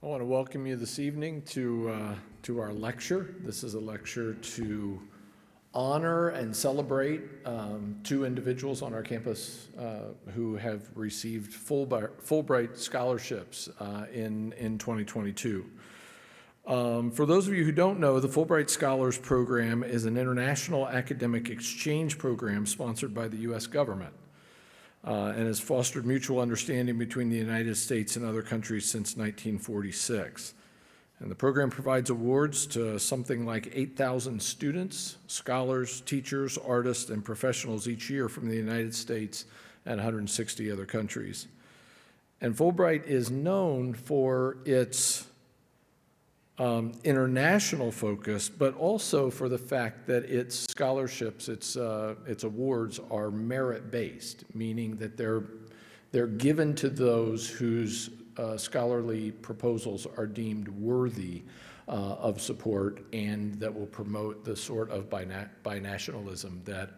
I want to welcome you this evening to our lecture. This is a lecture to honor and celebrate two individuals on our campus who have received Fulbright scholarships in 2022. For those of you who don't know, the Fulbright Scholars Program is an international academic exchange program sponsored by the U.S. government. And has fostered mutual understanding between the United States and other countries since 1946. And the program provides awards to something like 8,000 students, scholars, teachers, artists, and professionals each year from the United States and 160 other countries. And Fulbright is known for its international focus, but also for the fact that its scholarships, its awards are merit-based, meaning that they're given to those whose scholarly proposals are deemed worthy of support and that will promote the sort of binationalism that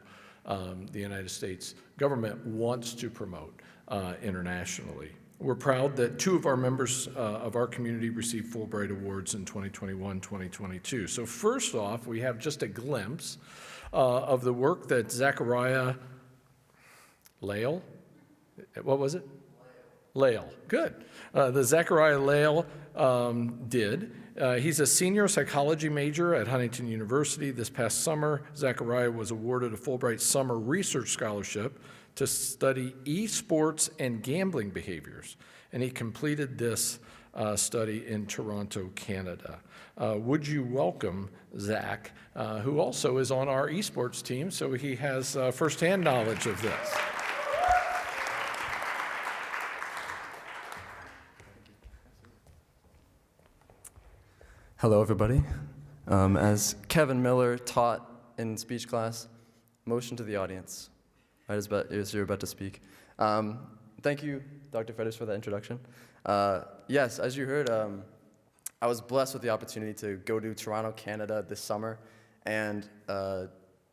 the United States government wants to promote internationally. We're proud that two of our members of our community received Fulbright Awards in 2021, 2022. So first off, we have just a glimpse of the work that Zachariah Lail, what was it? Lail, good. The Zachariah Lail did. He's a senior psychology major at Huntington University. This past summer, Zachariah was awarded a Fulbright Summer Research Scholarship to study esports and gambling behaviors, and he completed this study in Toronto, Canada. Would you welcome Zach, who also is on our esports team, so he has firsthand knowledge of this. Hello, everybody. As Kevin Miller taught in speech class, motion to the audience. Right as you're about to speak. Thank you, Dr. Fedders, for that introduction. Yes, as you heard, I was blessed with the opportunity to go to Toronto, Canada this summer and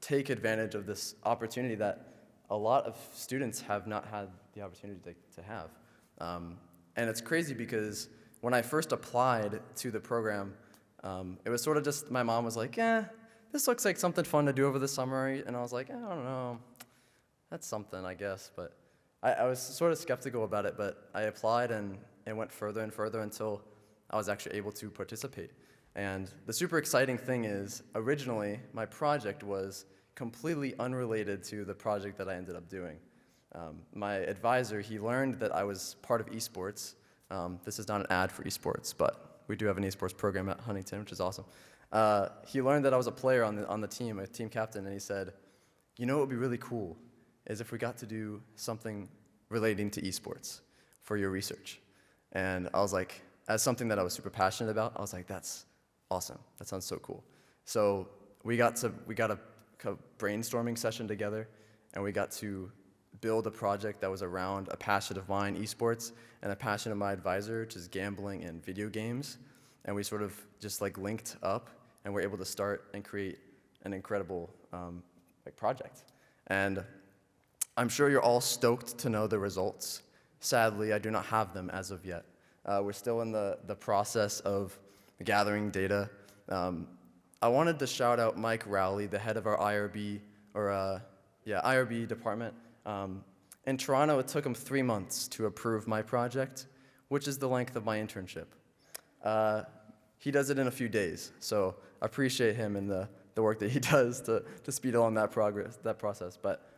take advantage of this opportunity that a lot of students have not had the opportunity to have. And it's crazy because when I first applied to the program, it was sort of just, my mom was like, this looks like something fun to do over the summer. And I was like, I don't know. That's something, I guess, but I was sort of skeptical about it, but I applied and went further and further until I was actually able to participate. And the super exciting thing is, originally, my project was completely unrelated to the project that I ended up doing. My advisor, he learned that I was part of esports. This is not an ad for esports, but we do have an esports program at Huntington, which is awesome. He learned that I was a player on the team, a team captain, and he said, you know what would be really cool is if we got to do something relating to esports for your research. And I was like, as something that I was super passionate about, I was like, that's awesome. That sounds so cool. So we got a brainstorming session together, and we got to build a project that was around a passion of mine, esports, and a passion of my advisor, which is gambling and video games. And we sort of just linked up, and were able to start and create an incredible project. And I'm sure you're all stoked to know the results. Sadly, I do not have them as of yet. We're still in the process of gathering data. I wanted to shout out Mike Rowley, the head of our IRB department. In Toronto, it took him 3 months to approve my project, which is the length of my internship. He does it in a few days, so I appreciate him and the work that he does to speed along that process. But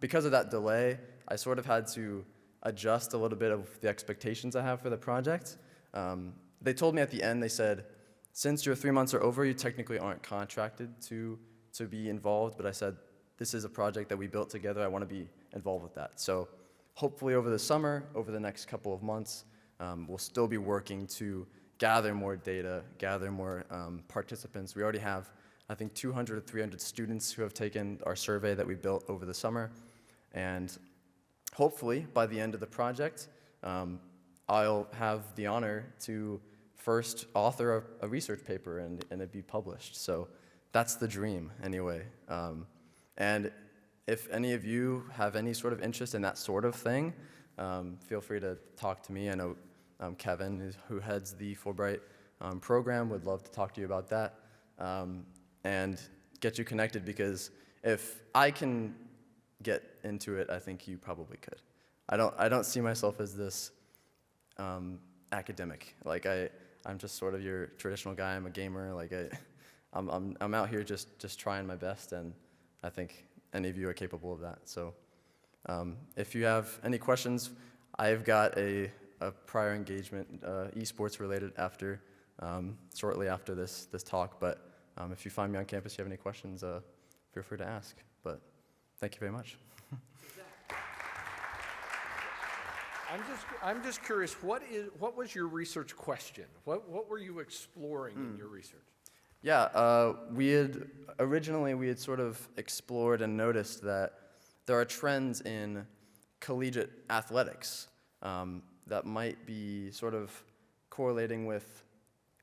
because of that delay, I sort of had to adjust a little bit of the expectations I have for the project. They told me at the end, they said, since your 3 months are over, you technically aren't contracted to be involved, but I said, this is a project that we built together, I want to be involved with that. So hopefully over the summer, over the next couple of months, we'll still be working to gather more data, gather more participants. We already have, I think, 200 to 300 students who have taken our survey that we built over the summer. And hopefully, by the end of the project, I'll have the honor to first author a research paper and it be published. So that's the dream, anyway. And if any of you have any sort of interest in that sort of thing, feel free to talk to me. I know Kevin, who heads the Fulbright program, would love to talk to you about that and get you connected, because if I can get into it, I think you probably could. I don't see myself as this academic. Like I'm just sort of your traditional guy. I'm a gamer. Like I'm out here just trying my best, and I think any of you are capable of that. So if you have any questions, I've got a prior engagement, esports related, shortly after this talk. But if you find me on campus, you have any questions, feel free to ask. But thank you very much. I'm just curious, what was your research question? What were you exploring in your research? Yeah, we had sort of explored and noticed that there are trends in collegiate athletics that might be sort of correlating with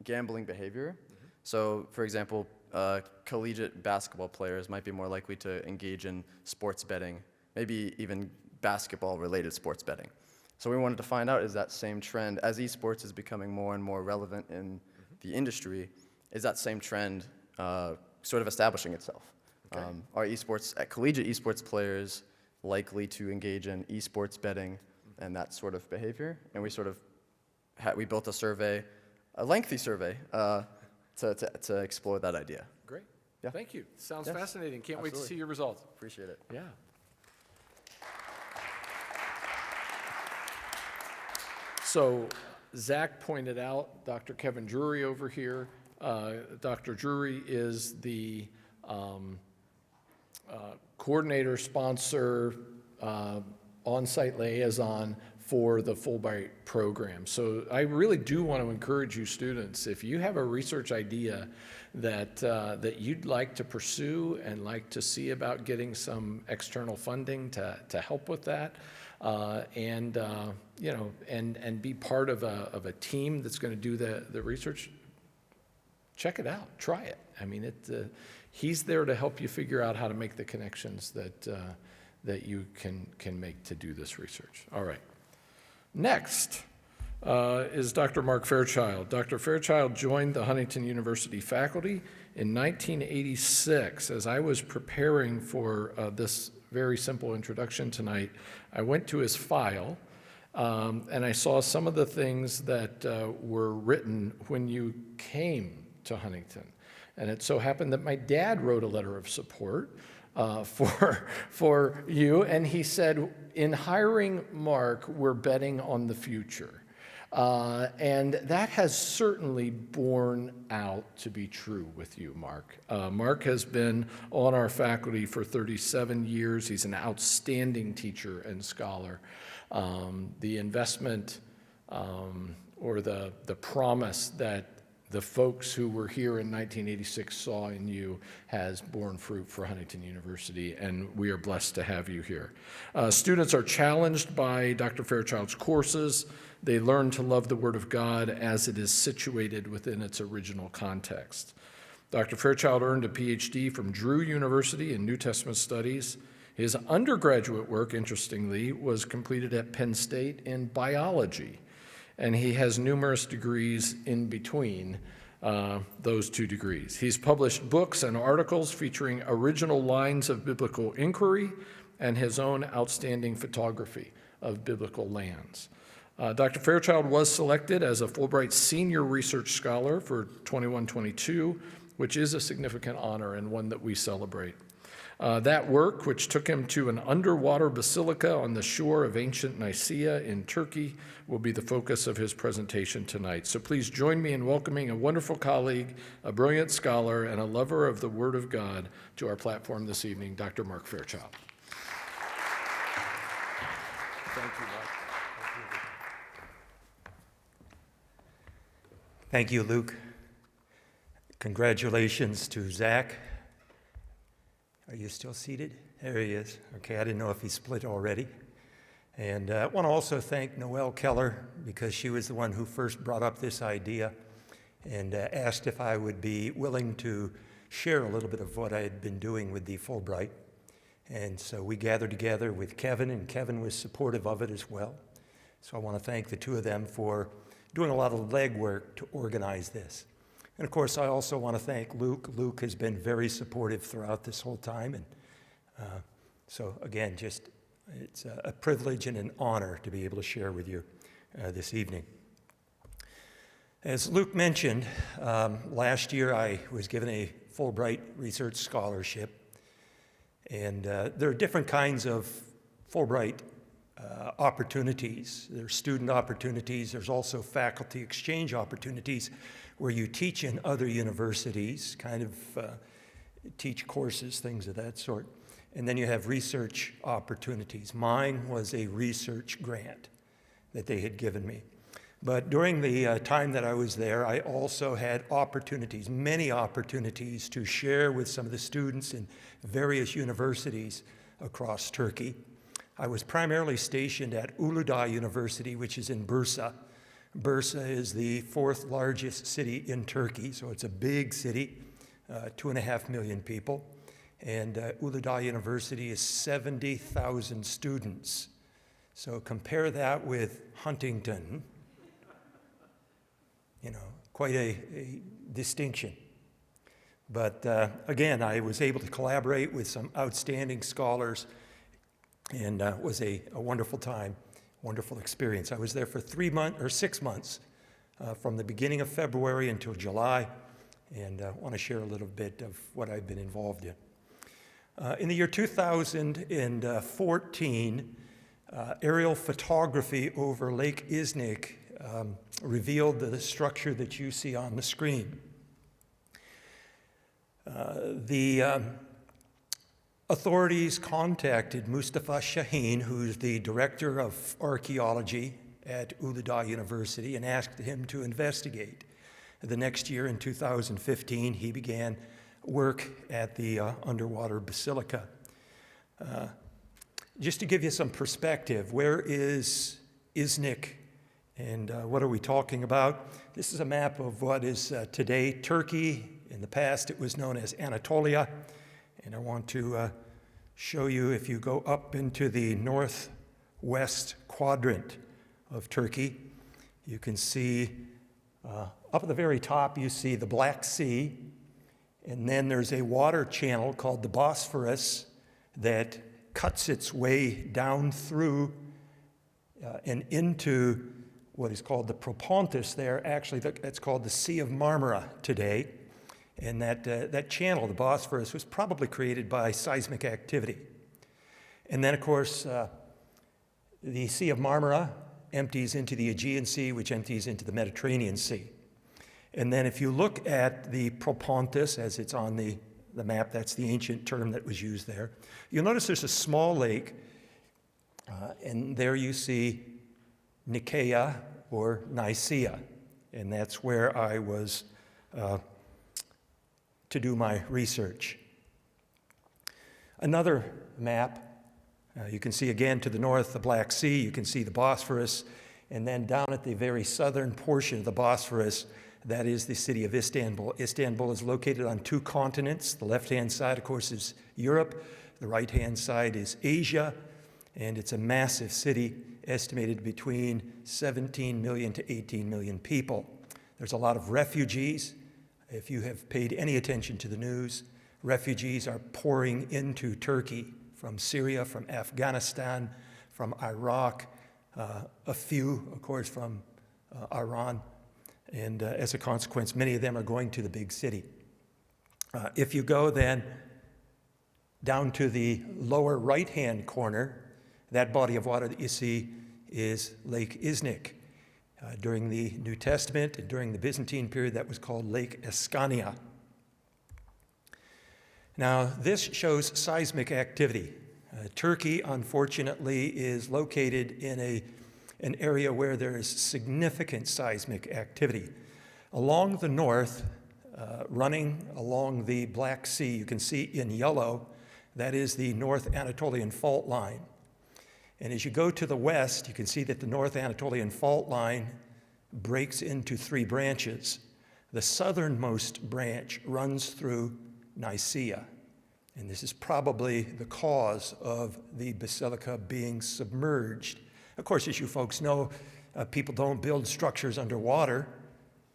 gambling behavior. Mm-hmm. So, for example, collegiate basketball players might be more likely to engage in sports betting, maybe even basketball-related sports betting. So we wanted to find out, is that same trend, as esports is becoming more and more relevant in the industry, is that same trend sort of establishing itself? Okay. Are collegiate esports players likely to engage in esports betting and that sort of behavior? And we sort of we built a lengthy survey to explore that idea. Great. Yeah. Thank you. Sounds Yes. fascinating. Can't wait to Absolutely. see your results. Appreciate it. Yeah. So Zach pointed out Dr. Kevin Drury over here. Dr. Drury is the coordinator, sponsor, on-site liaison for the Fulbright program. So I really do want to encourage you students, if you have a research idea that you'd like to pursue and like to see about getting some external funding to help with that, and be part of a team that's going to do the research, check it out, try it. I mean, he's there to help you figure out how to make the connections that you can make to do this research. All right. Next is Dr. Mark Fairchild. Dr. Fairchild joined the Huntington University faculty in 1986. As I was preparing for this very simple introduction tonight, I went to his file and I saw some of the things that were written when you came to Huntington. And it so happened that my dad wrote a letter of support for you, and he said, in hiring Mark, we're betting on the future. And that has certainly borne out to be true with you, Mark. Mark has been on our faculty for 37 years. He's an outstanding teacher and scholar. The investment or the promise that the folks who were here in 1986 saw in you has borne fruit for Huntington University, and we are blessed to have you here. Students are challenged by Dr. Fairchild's courses. They learn to love the Word of God as it is situated within its original context. Dr. Fairchild earned a PhD from Drew University in New Testament Studies. His undergraduate work, interestingly, was completed at Penn State in biology, and he has numerous degrees in between those two degrees. He's published books and articles featuring original lines of biblical inquiry and his own outstanding photography of biblical lands. Dr. Fairchild was selected as a Fulbright Senior Research Scholar for 21-22, which is a significant honor and one that we celebrate. That work, which took him to an underwater basilica on the shore of ancient Nicea in Turkey, will be the focus of his presentation tonight. So please join me in welcoming a wonderful colleague, a brilliant scholar, and a lover of the Word of God to our platform this evening, Dr. Mark Fairchild. Thank you, Mark. Thank you, Luke. Congratulations to Zach. Are you still seated? There he is. Okay, I didn't know if he split already. And I want to also thank Noelle Keller, because she was the one who first brought up this idea and asked if I would be willing to share a little bit of what I had been doing with the Fulbright. And so we gathered together with Kevin, and Kevin was supportive of it as well. So I want to thank the two of them for doing a lot of legwork to organize this. And of course, I also want to thank Luke. Luke has been very supportive throughout this whole time. And so again, it's a privilege and an honor to be able to share with you this evening. As Luke mentioned, last year I was given a Fulbright Research Scholarship. And there are different kinds of Fulbright opportunities. There's student opportunities. There's also faculty exchange opportunities where you teach in other universities, kind of teach courses, things of that sort. And then you have research opportunities. Mine was a research grant that they had given me. But during the time that I was there, I also had opportunities, many opportunities, to share with some of the students in various universities across Turkey. I was primarily stationed at Uludağ University, which is in Bursa. Bursa is the fourth largest city in Turkey, so it's a big city, 2.5 million people. And Uludağ University is 70,000 students. So compare that with Huntington, quite a distinction. But again, I was able to collaborate with some outstanding scholars, and was a wonderful time, wonderful experience. I was there for 6 months, from the beginning of February until July, and I want to share a little bit of what I've been involved in. In the year 2014, aerial photography over Lake Iznik revealed the structure that you see on the screen. The authorities contacted Mustafa Şahin, who's the director of archaeology at Uludağ University, and asked him to investigate. The next year, in 2015, he began work at the underwater basilica. Just to give you some perspective, where is Iznik? And what are we talking about? This is a map of what is today Turkey. In the past, it was known as Anatolia. And I want to show you, if you go up into the northwest quadrant of Turkey, you can see up at the very top, you see the Black Sea. And then there's a water channel called the Bosphorus that cuts its way down through and into what is called the Propontis there. Actually, it's called the Sea of Marmara today. And that channel, the Bosphorus, was probably created by seismic activity. And then, of course, the Sea of Marmara empties into the Aegean Sea, which empties into the Mediterranean Sea. And then if you look at the Propontis, as it's on the map, that's the ancient term that was used there, you'll notice there's a small lake, and there you see Nicaea or Nicea, and that's where I was to do my research. Another map, you can see again to the north the Black Sea, you can see the Bosphorus, and then down at the very southern portion of the Bosphorus, that is the city of Istanbul. Istanbul is located on two continents. The left-hand side, of course, is Europe. The right-hand side is Asia, and it's a massive city, estimated between 17 million to 18 million people. There's a lot of refugees. If you have paid any attention to the news, refugees are pouring into Turkey from Syria, from Afghanistan, from Iraq, a few, of course, from Iran. And as a consequence, many of them are going to the big city. If you go then down to the lower right-hand corner, that body of water that you see is Lake Iznik. During the New Testament and during the Byzantine period, that was called Lake Ascania. Now, this shows seismic activity. Turkey, unfortunately, is located in an area where there is significant seismic activity. Along the north, running along the Black Sea, you can see in yellow, that is the North Anatolian Fault Line. And as you go to the west, you can see that the North Anatolian Fault Line breaks into three branches. The southernmost branch runs through Nicea, and this is probably the cause of the basilica being submerged. Of course, as you folks know, People don't build structures underwater,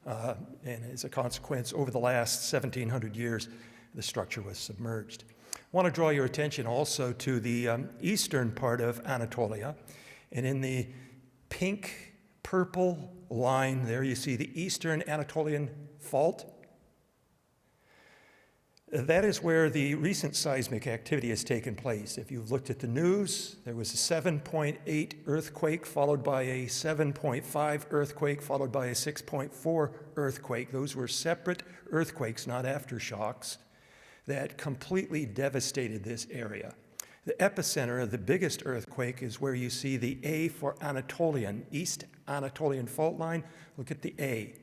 and as a consequence, over the last 1,700 years, the structure was submerged. I want to draw your attention also to the eastern part of Anatolia, and in the pink-purple line there, you see the Eastern Anatolian Fault. That is where the recent seismic activity has taken place. If you've looked at the news, there was a 7.8 earthquake followed by a 7.5 earthquake followed by a 6.4 earthquake. Those were separate earthquakes, not aftershocks, that completely devastated this area. The epicenter of the biggest earthquake is where you see the A for Anatolian, East Anatolian Fault line. Look at the A.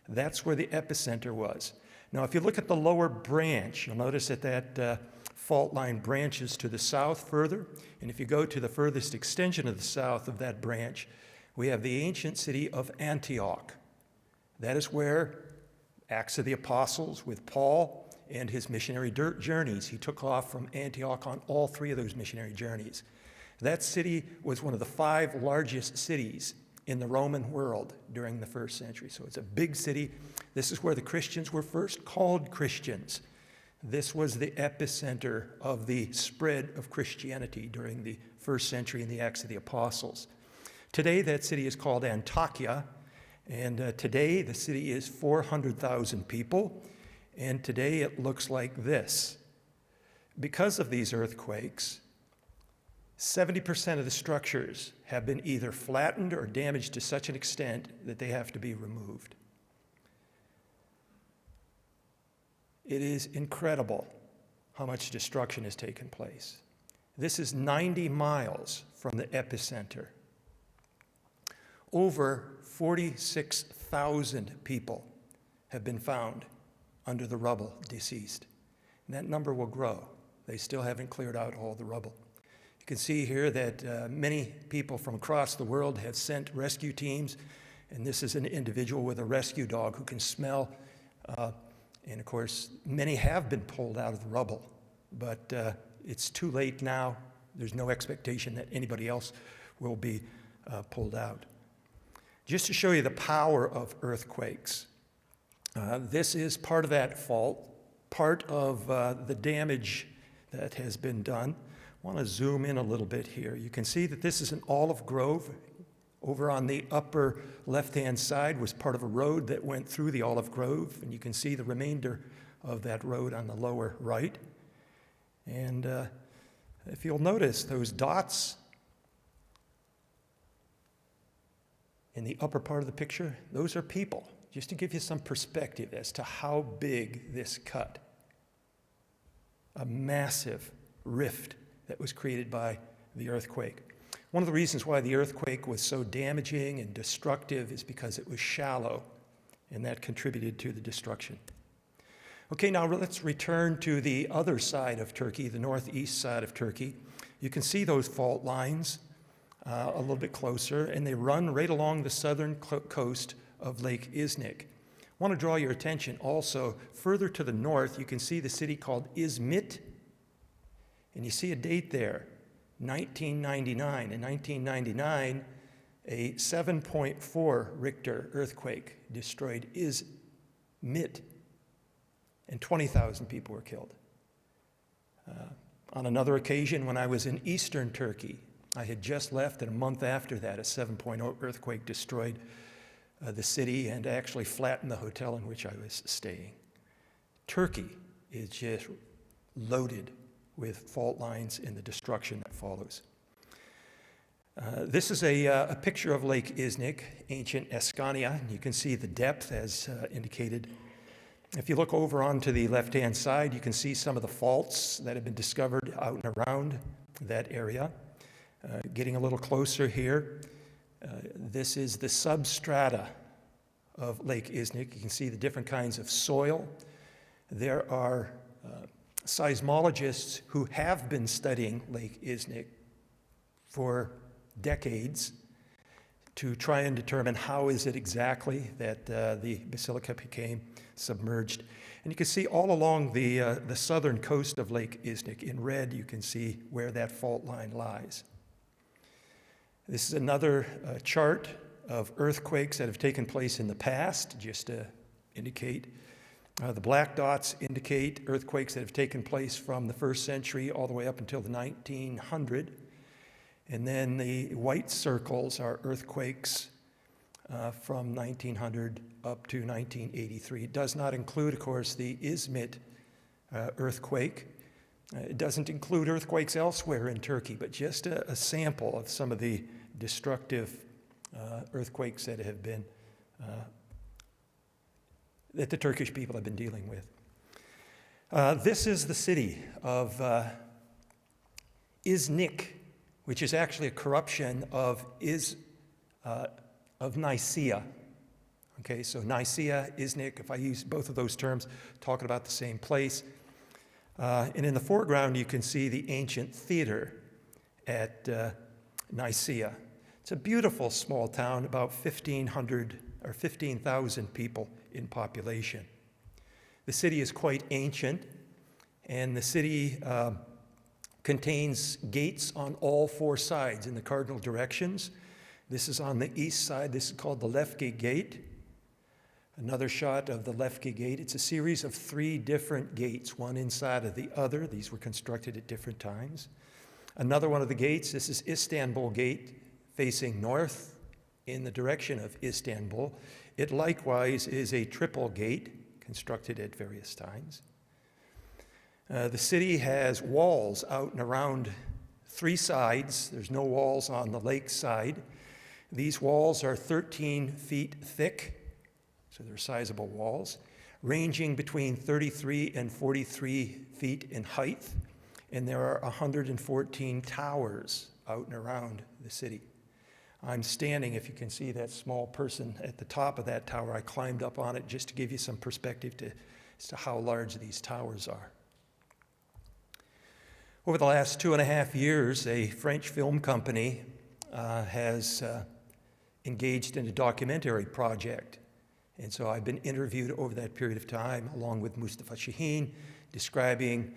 That's where the epicenter was. Now, if you look at the lower branch, you'll notice that that fault line branches to the south further. And if you go to the furthest extension of the south of that branch, we have the ancient city of Antioch. That is where Acts of the Apostles with Paul and his missionary journeys. He took off from Antioch on all three of those missionary journeys. That city was one of the 5 largest cities in the Roman world during the first century. So it's a big city. This is where the Christians were first called Christians. This was the epicenter of the spread of Christianity during the first century in the Acts of the Apostles. Today, that city is called Antakya, and today the city is 400,000 people, and today it looks like this. Because of these earthquakes, 70% of the structures have been either flattened or damaged to such an extent that they have to be removed. It is incredible how much destruction has taken place. This is 90 miles from the epicenter. Over 46,000 people have been found under the rubble, deceased. And that number will grow. They still haven't cleared out all the rubble. You can see here that many people from across the world have sent rescue teams, and this is an individual with a rescue dog who can smell. And of course, many have been pulled out of the rubble, but it's too late now. There's no expectation that anybody else will be pulled out. Just to show you the power of earthquakes, this is part of that fault, part of the damage that has been done. I want to zoom in a little bit here. You can see that this is an olive grove. Over on the upper left-hand side was part of a road that went through the olive grove, and you can see the remainder of that road on the lower right. And if you'll notice, those dots in the upper part of the picture, those are people, just to give you some perspective as to how big this cut. A massive rift that was created by the earthquake. One of the reasons why the earthquake was so damaging and destructive is because it was shallow, and that contributed to the destruction. Okay, now let's return to the other side of Turkey, the northeast side of Turkey. You can see those fault lines a little bit closer, and they run right along the southern coast of Lake Iznik. I want to draw your attention also further to the north. You can see the city called Izmit, and you see a date there. 1999. In 1999, a 7.4 Richter earthquake destroyed Izmit, and 20,000 people were killed. On another occasion, when I was in eastern Turkey, I had just left, and a month after that, a 7.0 earthquake destroyed the city and actually flattened the hotel in which I was staying. Turkey is just loaded with fault lines and the destruction that follows. This is a picture of Lake Iznik, ancient Escania. You can see the depth as indicated. If you look over onto the left-hand side, you can see some of the faults that have been discovered out and around that area. Getting a little closer here, this is the substrata of Lake Iznik. You can see the different kinds of soil. There are seismologists who have been studying Lake Iznik for decades to try and determine how is it exactly that the basilica became submerged. And you can see all along the southern coast of Lake Iznik, in red, you can see where that fault line lies. This is another chart of earthquakes that have taken place in the past, just to indicate. The black dots indicate earthquakes that have taken place from the 1st century all the way up until the 1900. And then the white circles are earthquakes from 1900 up to 1983. It does not include, of course, the Iznik earthquake. It doesn't include earthquakes elsewhere in Turkey, but just a sample of some of the destructive earthquakes that have been, that the Turkish people have been dealing with. This is the city of Iznik, which is actually a corruption of Nicea. Okay, so Nicea, Iznik, if I use both of those terms, talking about the same place. And in the foreground, you can see the ancient theater at Nicea. It's a beautiful small town, about 1,500 or 15,000 people in population. The city is quite ancient, and the city contains gates on all 4 sides in the cardinal directions. This is on the east side. This is called the Lefke Gate. Another shot of the Lefke Gate. It's a series of 3 different gates, one inside of the other. These were constructed at different times. Another one of the gates, this is Istanbul Gate, facing north in the direction of Istanbul. It likewise is a triple gate, constructed at various times. The city has walls out and around 3 sides. There's no walls on the lake side. These walls are 13 feet thick. So they're sizable walls, ranging between 33 and 43 feet in height, and there are 114 towers out and around the city. I'm standing, if you can see that small person at the top of that tower. I climbed up on it just to give you some perspective as to how large these towers are. Over the last 2.5 years, a French film company has engaged in a documentary project. And so I've been interviewed over that period of time, along with Mustafa Shaheen, describing,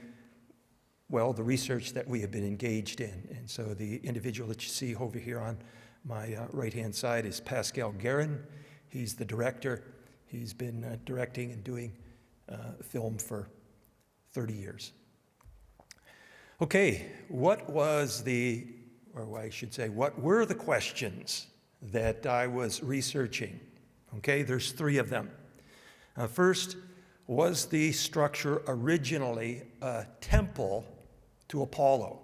well, the research that we have been engaged in. And so the individual that you see over here on my right-hand side is Pascal Guerin. He's the director. He's been directing and doing film for 30 years. Okay, what were the questions that I was researching? Okay, there's 3 of them. First, was the structure originally a temple to Apollo?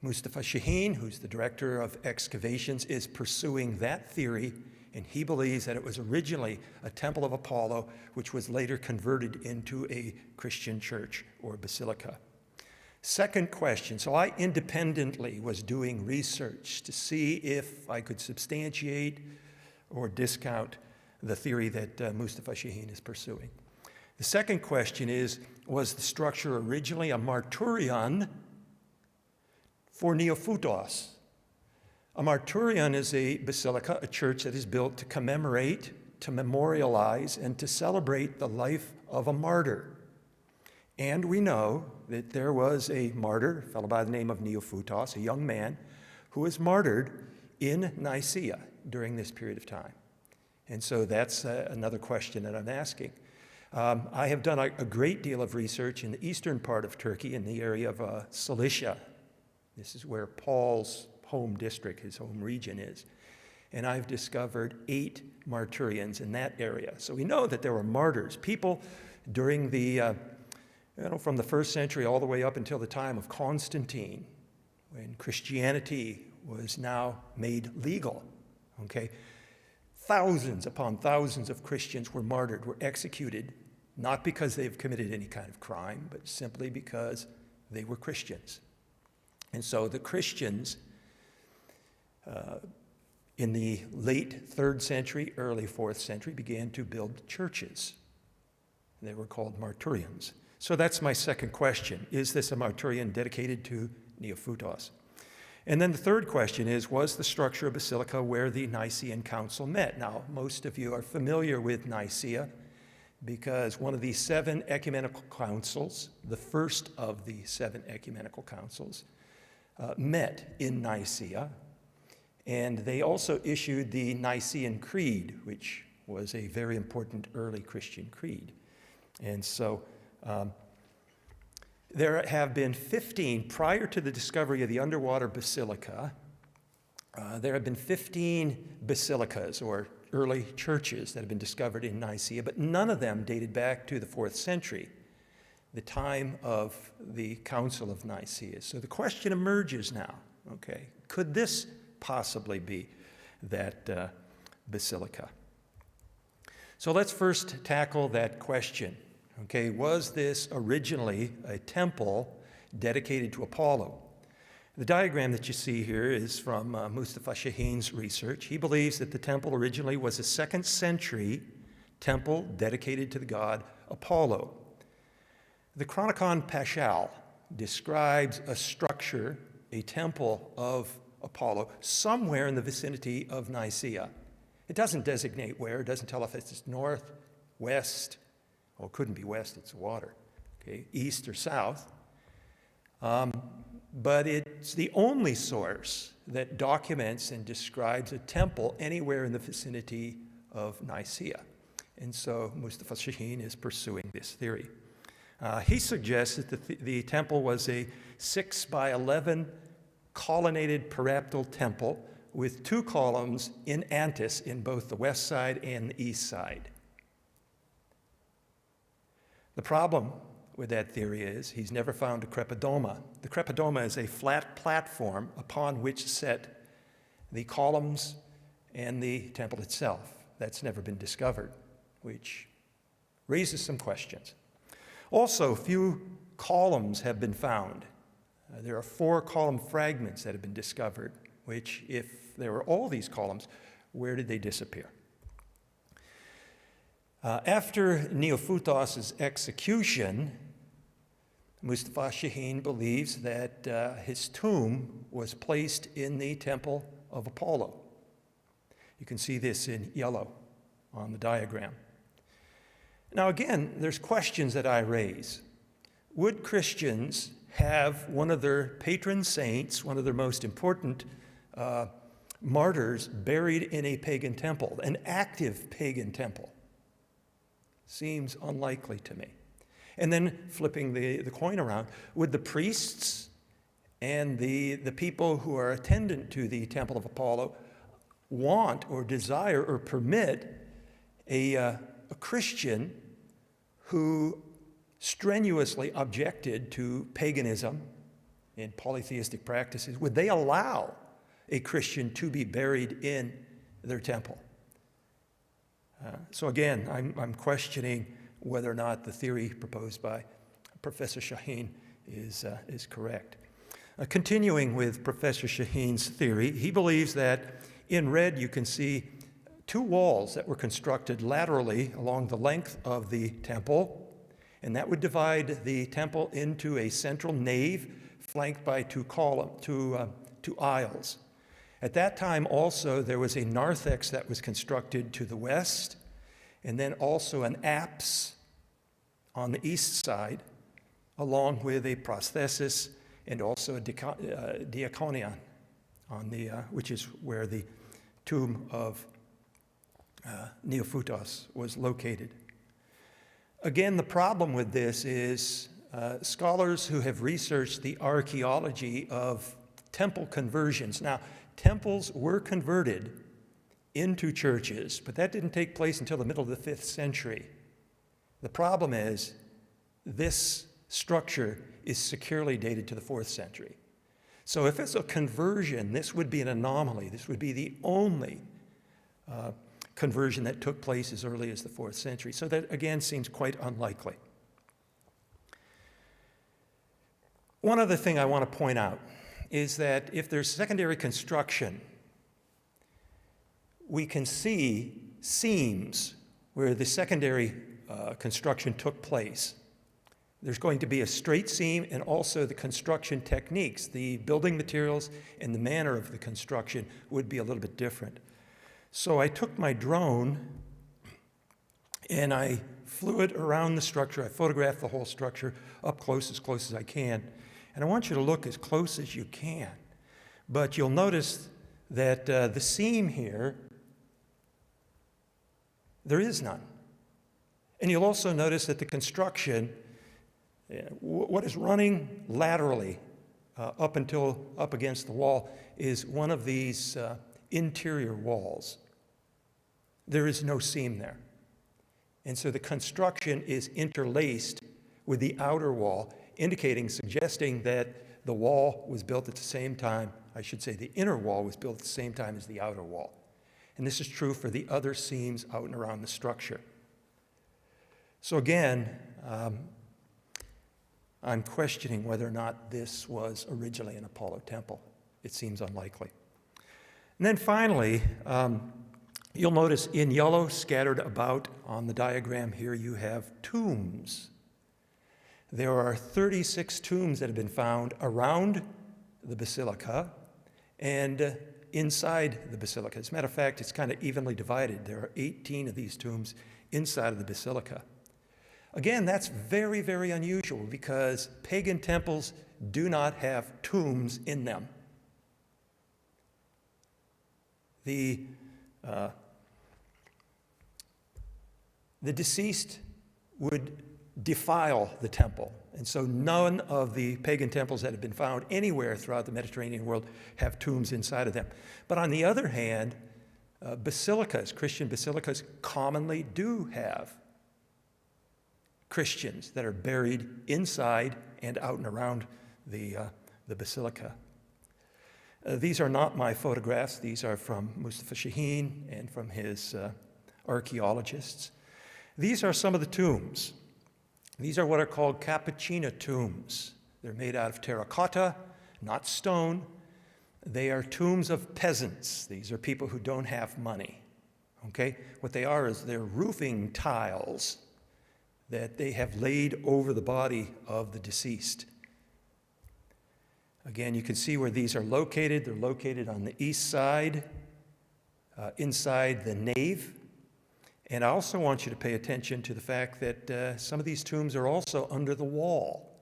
Mustafa Shaheen, who's the director of excavations, is pursuing that theory, and he believes that it was originally a temple of Apollo, which was later converted into a Christian church or basilica. Second question, so I independently was doing research to see if I could substantiate or discount the theory that Mustafa Shaheen is pursuing. The second question is, was the structure originally a marturion for Neophytos? A marturion is a basilica, a church that is built to commemorate, to memorialize, and to celebrate the life of a martyr. And we know that there was a martyr, a fellow by the name of Neophytos, a young man, who was martyred in Nicea during this period of time. And so that's another question that I'm asking. I have done a great deal of research in the eastern part of Turkey, in the area of Cilicia. This is where Paul's home district, his home region is. And I've discovered 8 marturions in that area. So we know that there were martyrs, people during the, from the 1st century all the way up until the time of Constantine, when Christianity was now made legal. Okay, thousands upon thousands of Christians were martyred, were executed, not because they've committed any kind of crime, but simply because they were Christians. And so the Christians in the late 3rd century, early 4th century, began to build churches. They were called marturions. So that's my second question. Is this a marturion dedicated to Neophytos? And then the third question is, was the structure a basilica where the Nicene Council met? Now, most of you are familiar with Nicea because one of the 7 ecumenical councils, the first of the 7 ecumenical councils, met in Nicea. And they also issued the Nicene Creed, which was a very important early Christian creed. And so there have been 15, prior to the discovery of the underwater basilica, there have been 15 basilicas or early churches that have been discovered in Nicaea, but none of them dated back to the 4th century, the time of the Council of Nicea. So the question emerges now, okay, could this possibly be that basilica? So let's first tackle that question. Okay, was this originally a temple dedicated to Apollo? The diagram that you see here is from Mustafa Shaheen's research. He believes that the temple originally was a 2nd century temple dedicated to the god Apollo. The Chronicon Paschal describes a structure, a temple of Apollo, somewhere in the vicinity of Nicaea. It doesn't designate where, it doesn't tell if it's north, west, well, it couldn't be west, it's water, okay, east or south. But it's the only source that documents and describes a temple anywhere in the vicinity of Nicaea. And so Mustafa Shaheen is pursuing this theory. He suggests that the temple was a 6 by 11 colonnaded paraptal temple with 2 columns in antis in both the west side and the east side. The problem with that theory is he's never found a crepidoma. The crepidoma is a flat platform upon which set the columns and the temple itself. That's never been discovered, which raises some questions. Also, few columns have been found. There are 4 column fragments that have been discovered, which, if there were all these columns, where did they disappear? After Neophytos' execution, Mustafa Shaheen believes that his tomb was placed in the temple of Apollo. You can see this in yellow on the diagram. Now again, there's questions that I raise. Would Christians have one of their patron saints, one of their most important martyrs, buried in a pagan temple, an active pagan temple? Seems unlikely to me. And then flipping the coin around, would the priests and the people who are attendant to the temple of Apollo want or desire or permit a Christian who strenuously objected to paganism and polytheistic practices, would they allow a Christian to be buried in their temple? So again, I'm questioning whether or not the theory proposed by Professor Shaheen is correct. Continuing with Professor Shaheen's theory, he believes that in red you can see 2 walls that were constructed laterally along the length of the temple, and that would divide the temple into a central nave flanked by 2 aisles. At that time also there was a narthex that was constructed to the west, and then also an apse on the east side, along with a prosthesis and also a diaconion, which is where the tomb of Neophytos was located. Again, the problem with this is scholars who have researched the archaeology of temple conversions. Now, temples were converted into churches, but that didn't take place until the middle of the 5th century. The problem is this structure is securely dated to the 4th century. So if it's a conversion, this would be an anomaly. This would be the only conversion that took place as early as the 4th century. So that, again, seems quite unlikely. One other thing I want to point out is that if there's secondary construction, we can see seams where the secondary construction took place. There's going to be a straight seam, and also the construction techniques, the building materials and the manner of the construction would be a little bit different. So I took my drone and I flew it around the structure. I photographed the whole structure up close as I can. And I want you to look as close as you can. But you'll notice that the seam here, there is none. And you'll also notice that the construction, what is running laterally up against the wall is one of these interior walls. There is no seam there. And so the construction is interlaced with the outer wall, suggesting that the wall was built at the same time, I should say the inner wall was built at the same time as the outer wall. And this is true for the other seams out and around the structure. So again, I'm questioning whether or not this was originally an Apollo temple. It seems unlikely. And then finally, you'll notice in yellow scattered about on the diagram here, you have tombs. There are 36 tombs that have been found around the basilica and inside the basilica. As a matter of fact, it's kind of evenly divided. There are 18 of these tombs inside of the basilica. Again, that's very, very unusual because pagan temples do not have tombs in them. The deceased would defile the temple, and so none of the pagan temples that have been found anywhere throughout the Mediterranean world have tombs inside of them. But on the other hand, basilicas, Christian basilicas, commonly do have Christians that are buried inside and out and around the basilica. These are not my photographs. These are from Mustafa Shaheen and from his archaeologists. These are some of the tombs. These are what are called Capuchina tombs. They're made out of terracotta, not stone. They are tombs of peasants. These are people who don't have money. Okay? What they are is they're roofing tiles that they have laid over the body of the deceased. Again, you can see where these are located. They're located on the east side, inside the nave. And I also want you to pay attention to the fact that some of these tombs are also under the wall,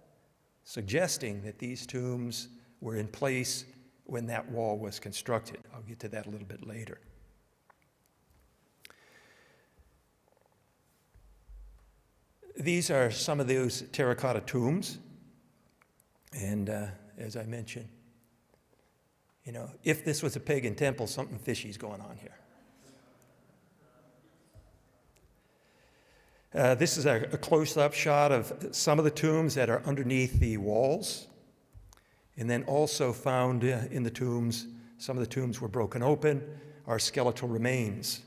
suggesting that these tombs were in place when that wall was constructed. I'll get to that a little bit later. These are some of those terracotta tombs. And as I mentioned, if this was a pagan temple, something fishy's going on here. This is a close-up shot of some of the tombs that are underneath the walls. And then also found in the tombs, some of the tombs were broken open, are skeletal remains.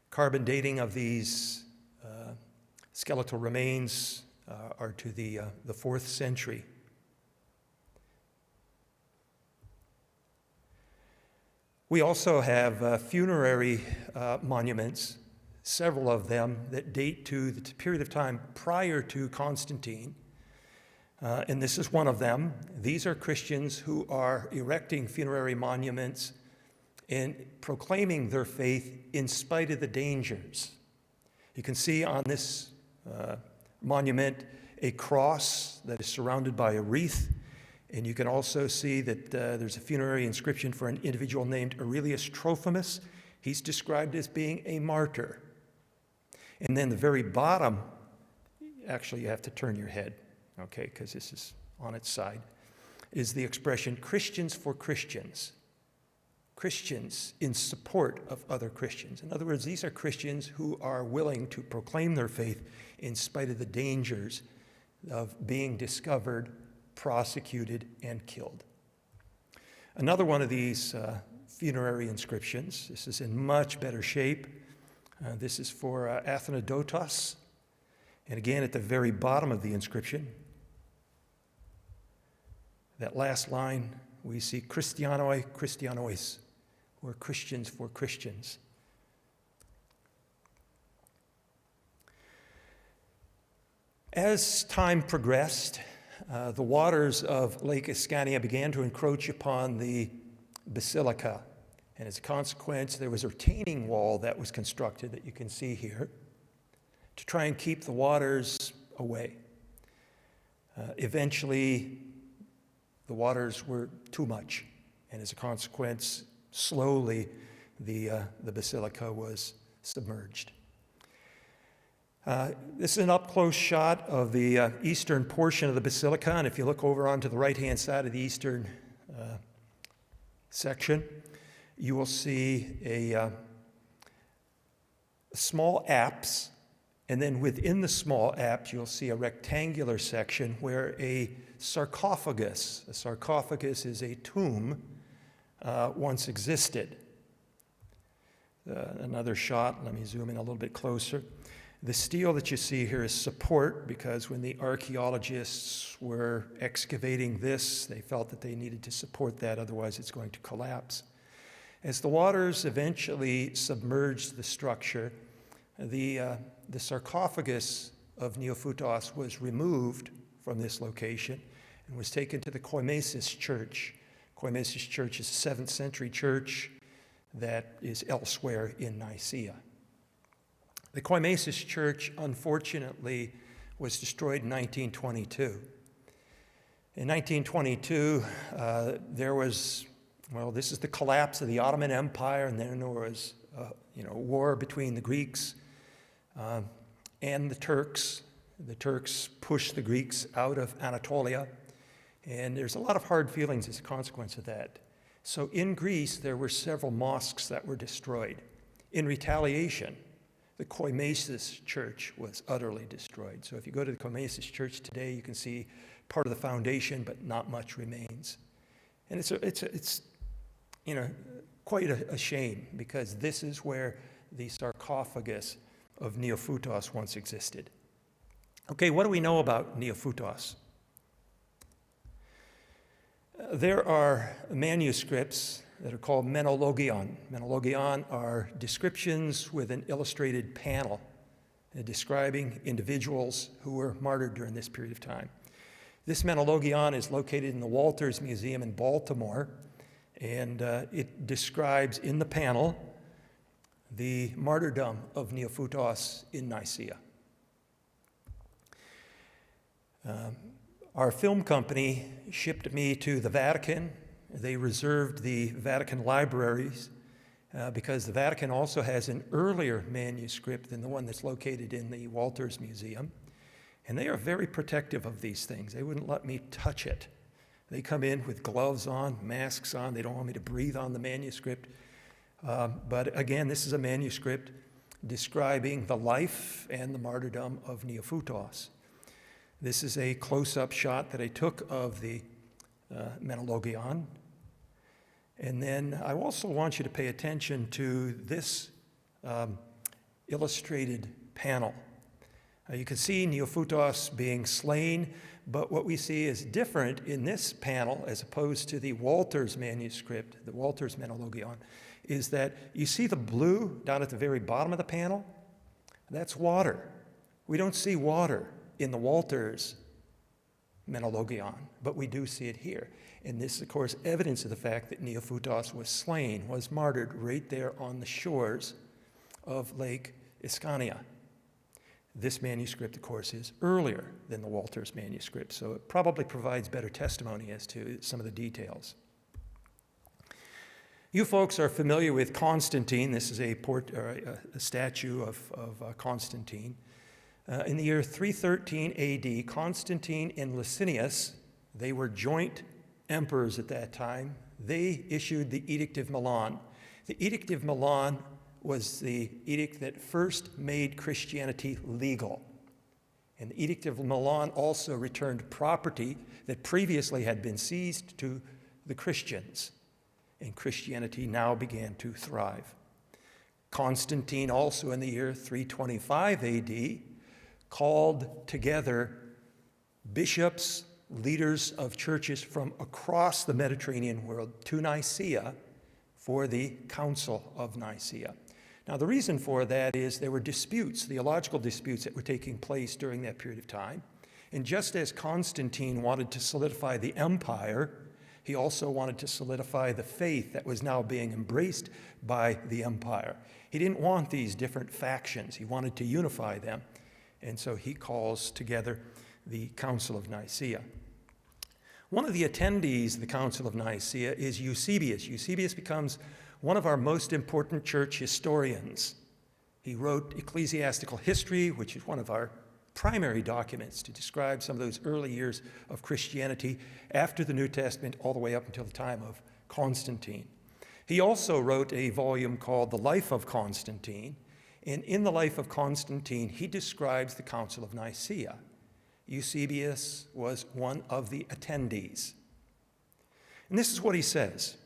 Carbon dating of these skeletal remains are to the 4th century. We also have funerary monuments, several of them that date to the period of time prior to Constantine. And this is one of them. These are Christians who are erecting funerary monuments and proclaiming their faith in spite of the dangers. You can see on this monument a cross that is surrounded by a wreath, and you can also see that there's a funerary inscription for an individual named Aurelius Trophimus. He's described as being a martyr. And then the very bottom, actually you have to turn your head, okay, because this is on its side, is the expression Christians for Christians. Christians in support of other Christians. In other words, these are Christians who are willing to proclaim their faith in spite of the dangers of being discovered, prosecuted, and killed. Another one of these funerary inscriptions, this is in much better shape. This is for Athenodotos. And again, at the very bottom of the inscription, that last line, we see Christianoi Christianois, or Christians for Christians. As time progressed, the waters of Lake Ascania began to encroach upon the basilica. And as a consequence, there was a retaining wall that was constructed that you can see here to try and keep the waters away. Eventually, the waters were too much, And as a consequence, slowly the basilica was submerged. This is an up-close shot of the eastern portion of the basilica, and if you look over onto the right-hand side of the eastern section, you will see a small apse, and then within the small apse, you'll see a rectangular section where a sarcophagus is a tomb, once existed. Another shot, let me zoom in a little bit closer. The steel that you see here is support, because when the archaeologists were excavating this, they felt that they needed to support that, otherwise it's going to collapse. As the waters eventually submerged the structure, the sarcophagus of Neophutos was removed from this location and was taken to the Koimesis Church. Koimesis Church is a 7th century church that is elsewhere in Nicaea. The Koimesis Church, unfortunately, was destroyed in 1922. In 1922, this is the collapse of the Ottoman Empire, and then there was war between the Greeks and the Turks. The Turks pushed the Greeks out of Anatolia, and there's a lot of hard feelings as a consequence of that. So in Greece, there were several mosques that were destroyed. In retaliation, the Koimesis Church was utterly destroyed. So if you go to the Koimesis Church today, you can see part of the foundation, but not much remains. And it's quite a shame, because this is where the sarcophagus of Neophutos once existed. Okay, what do we know about Neophutos? There are manuscripts that are called menologion. Menologion are descriptions with an illustrated panel describing individuals who were martyred during this period of time. This menologion is located in the Walters Museum in Baltimore, and it describes in the panel the martyrdom of Neophutos in Nicaea. Our film company shipped me to the Vatican. They reserved the Vatican libraries because the Vatican also has an earlier manuscript than the one that's located in the Walters Museum. And they are very protective of these things. They wouldn't let me touch it. They come in with gloves on, masks on. They don't want me to breathe on the manuscript. But again, this is a manuscript describing the life and the martyrdom of Neophutos. This is a close-up shot that I took of the menologion. And then I also want you to pay attention to this illustrated panel. You can see Neophutos being slain, but what we see is different in this panel as opposed to the Walters manuscript, the Walters menologion, is that you see the blue down at the very bottom of the panel? That's water. We don't see water in the Walters menologion, but we do see it here. And this is, of course, evidence of the fact that Neophutos was slain, was martyred right there on the shores of Lake Iscania. This manuscript, of course, is earlier than the Walters manuscript, so it probably provides better testimony as to some of the details. You folks are familiar with Constantine. This is a statue of Constantine. In the year 313 AD, Constantine and Licinius, they were joint emperors at that time. They issued the Edict of Milan. The Edict of Milan was the edict that first made Christianity legal. And the Edict of Milan also returned property that previously had been seized to the Christians. And Christianity now began to thrive. Constantine, also in the year 325 AD, called together bishops, leaders of churches from across the Mediterranean world to Nicaea for the Council of Nicea. Now, the reason for that is there were disputes, theological disputes that were taking place during that period of time. And just as Constantine wanted to solidify the empire, he also wanted to solidify the faith that was now being embraced by the empire. He didn't want these different factions. He wanted to unify them. And so he calls together the Council of Nicea. One of the attendees of the Council of Nicea is Eusebius. Eusebius becomes one of our most important church historians. He wrote Ecclesiastical History, which is one of our primary documents to describe some of those early years of Christianity after the New Testament all the way up until the time of Constantine. He also wrote a volume called The Life of Constantine, and in The Life of Constantine, he describes the Council of Nicea. Eusebius was one of the attendees. And this is what he says: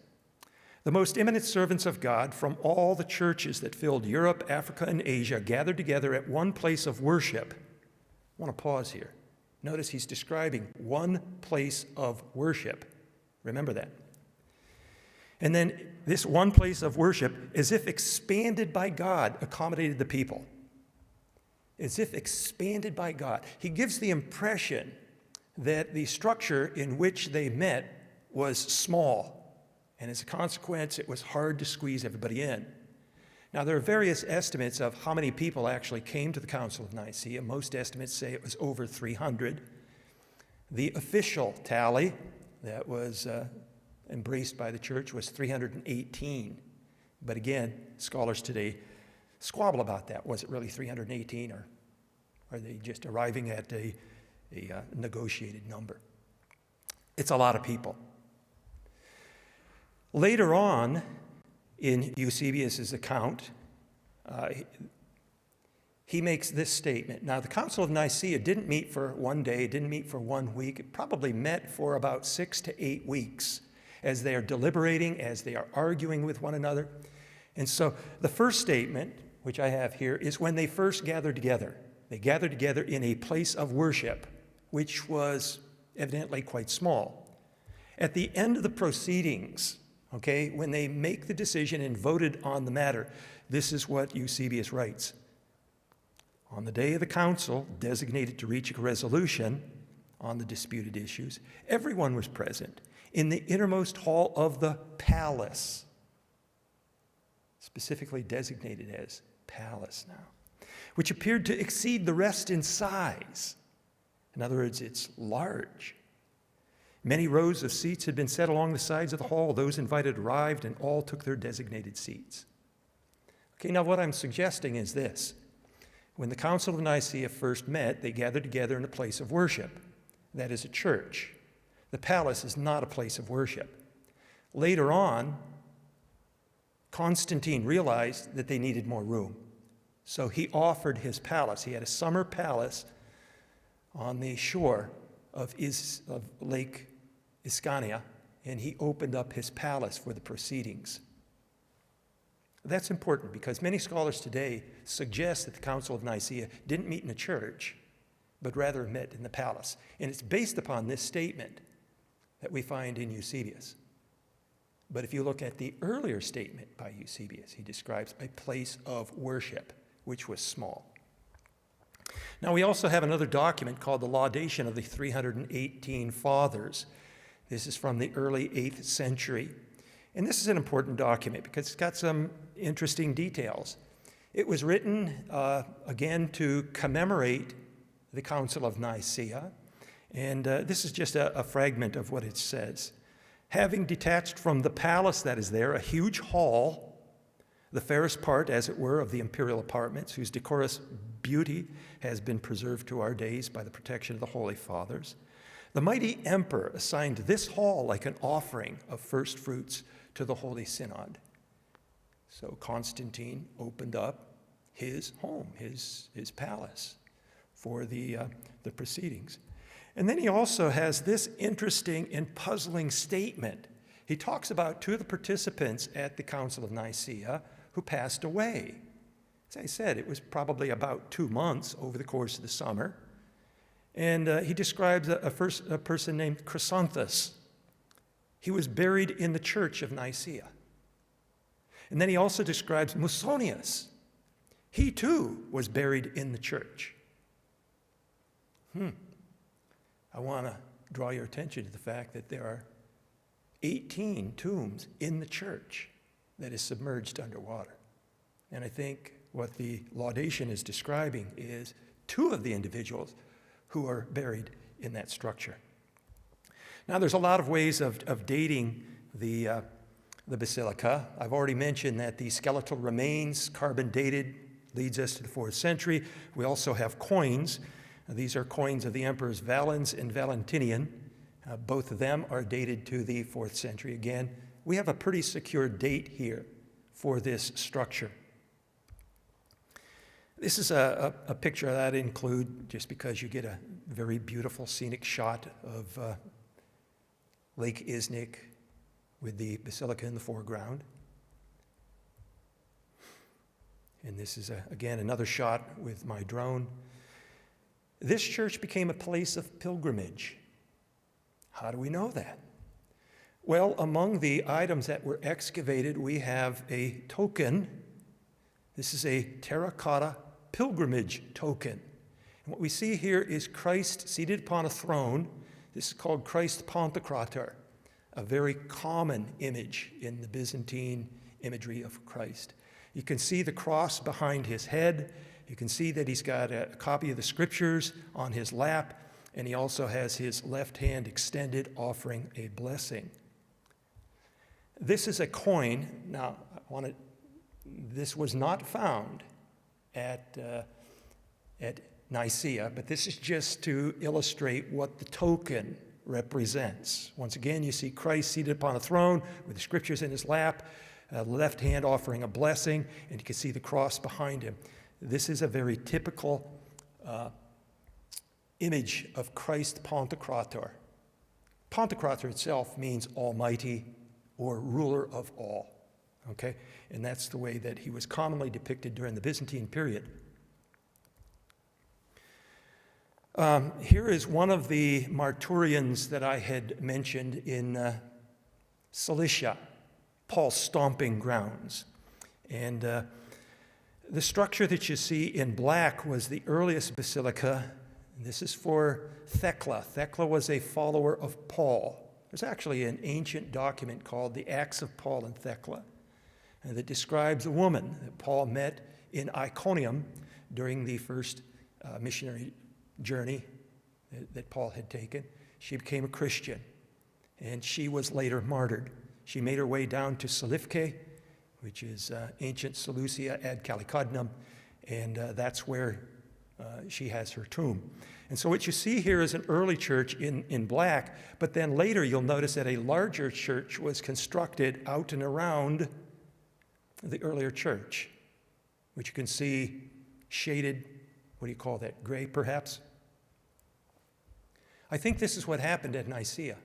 "The most eminent servants of God from all the churches that filled Europe, Africa, and Asia gathered together at one place of worship." I want to pause here. Notice he's describing one place of worship. Remember that. And then this one place of worship, as if expanded by God, accommodated the people. As if expanded by God. He gives the impression that the structure in which they met was small, and as a consequence, it was hard to squeeze everybody in. Now, there are various estimates of how many people actually came to the Council of Nicea. Most estimates say it was over 300. The official tally that was embraced by the church was 318. But again, scholars today squabble about that. Was it really 318, or are they just arriving at a negotiated number? It's a lot of people. Later on in Eusebius' account, he makes this statement. Now, the Council of Nicea didn't meet for one day, didn't meet for 1 week. It probably met for about 6 to 8 weeks as they are deliberating, as they are arguing with one another. And so the first statement, which I have here, is when they first gathered together. They gathered together in a place of worship, which was evidently quite small. At the end of the proceedings, okay, when they make the decision and voted on the matter, this is what Eusebius writes. "On the day of the council, designated to reach a resolution on the disputed issues, everyone was present in the innermost hall of the palace," specifically designated as palace now, "which appeared to exceed the rest in size." In other words, it's large. "Many rows of seats had been set along the sides of the hall. Those invited arrived, and all took their designated seats." Okay, now what I'm suggesting is this. When the Council of Nicea first met, they gathered together in a place of worship. That is a church. The palace is not a place of worship. Later on, Constantine realized that they needed more room. So he offered his palace. He had a summer palace on the shore of Lake Iscania, and he opened up his palace for the proceedings. That's important because many scholars today suggest that the Council of Nicea didn't meet in a church, but rather met in the palace. And it's based upon this statement that we find in Eusebius. But if you look at the earlier statement by Eusebius, he describes a place of worship, which was small. Now, we also have another document called the Laudation of the 318 Fathers. This is from the early 8th century. And this is an important document because it's got some interesting details. It was written, again, to commemorate the Council of Nicea. And this is just a fragment of what it says. "Having detached from the palace that is there a huge hall, the fairest part, as it were, of the imperial apartments, whose decorous beauty has been preserved to our days by the protection of the Holy Fathers, the mighty emperor assigned this hall like an offering of first fruits to the Holy Synod." So Constantine opened up his home, his palace, for the proceedings. And then he also has this interesting and puzzling statement. He talks about two of the participants at the Council of Nicea who passed away. As I said, it was probably about 2 months over the course of the summer. And he describes a person named Chrysanthus. He was buried in the church of Nicea. And then he also describes Musonius. He too was buried in the church. I want to draw your attention to the fact that there are 18 tombs in the church that is submerged underwater. And I think what the laudation is describing is 2 of the individuals who are buried in that structure. Now, there's a lot of ways of dating the basilica. I've already mentioned that the skeletal remains, carbon dated, leads us to the 4th century. We also have coins. These are coins of the emperors Valens and Valentinian. Both of them are dated to the 4th century. Again, we have a pretty secure date here for this structure. This is a picture that I include just because you get a very beautiful scenic shot of Lake Iznik with the basilica in the foreground. And this is, again, another shot with my drone. This church became a place of pilgrimage. How do we know that? Well, among the items that were excavated, we have a token. This is a terracotta pilgrimage token. And what we see here is Christ seated upon a throne. This is called Christ Pantocrator, a very common image in the Byzantine imagery of Christ. You can see the cross behind his head. You can see that he's got a copy of the scriptures on his lap, and he also has his left hand extended, offering a blessing. This is a coin. Now, this was not found at Nicea, but this is just to illustrate what the token represents. Once again, you see Christ seated upon a throne with the scriptures in his lap, left hand offering a blessing, and you can see the cross behind him. This is a very typical image of Christ Pantocrator. Pantocrator itself means almighty or ruler of all, okay? And that's the way that he was commonly depicted during the Byzantine period. Here is one of the martyrians that I had mentioned in Cilicia, Paul's stomping grounds. And the structure that you see in black was the earliest basilica. This is for Thecla. Thecla was a follower of Paul. There's actually an ancient document called the Acts of Paul and Thecla that describes a woman that Paul met in Iconium during the first missionary journey that Paul had taken. She became a Christian, and she was later martyred. She made her way down to Seleucia, which is ancient Seleucia ad Calicodnum, and that's where she has her tomb. And so what you see here is an early church in black, but then later you'll notice that a larger church was constructed out and around the earlier church, which you can see shaded, what do you call that, gray perhaps? I think this is what happened at Nicea.